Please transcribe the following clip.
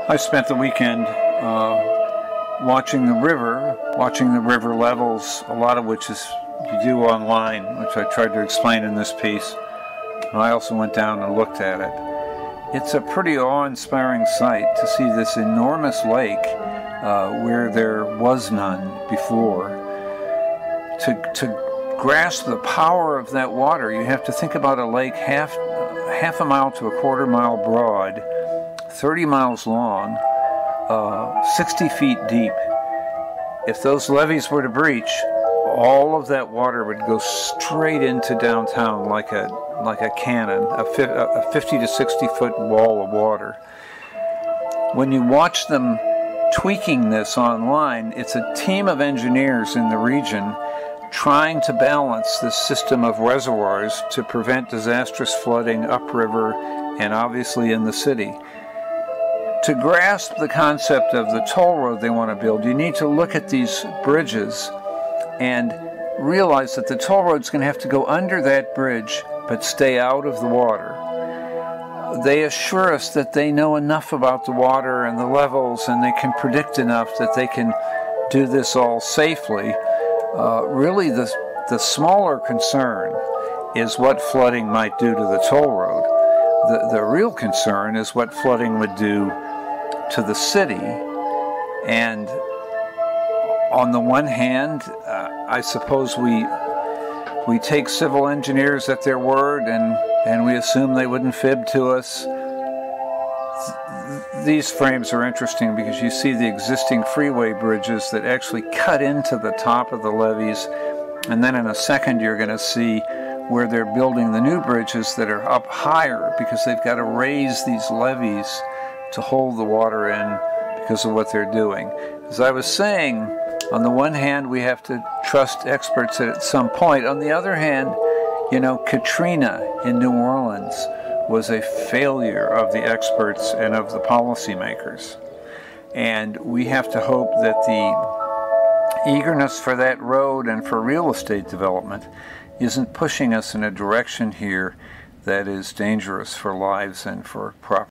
I spent the weekend watching the river levels, a lot of which is you do online, which I tried to explain in this piece. And I also went down and looked at it. It's a pretty awe-inspiring sight to see this enormous lake where there was none before. To grasp the power of that water, you have to think about a lake half a mile to a quarter mile broad, 30 miles long, 60 feet deep. If those levees were to breach, all of that water would go straight into downtown like a cannon, a 50 to 60 foot wall of water. When you watch them tweaking this online, it's a team of engineers in the region trying to balance this system of reservoirs to prevent disastrous flooding upriver and obviously in the city. To grasp the concept of the toll road they want to build, you need to look at these bridges and realize that the toll road's going to have to go under that bridge but stay out of the water. They assure us that they know enough about the water and the levels, and they can predict enough that they can do this all safely. Really, the smaller concern is what flooding might do to the toll road. The real concern is what flooding would do to the city. And on the one hand, I suppose we take civil engineers at their word and we assume they wouldn't fib to us. These frames are interesting because you see the existing freeway bridges that actually cut into the top of the levees, and then in a second you're going to see where they're building the new bridges that are up higher because they've got to raise these levees to hold the water in because of what they're doing. As I was saying, on the one hand we have to trust experts at some point. On the other hand, you know, Katrina in New Orleans was a failure of the experts and of the policymakers. And we have to hope that the eagerness for that road and for real estate development isn't pushing us in a direction here that is dangerous for lives and for property.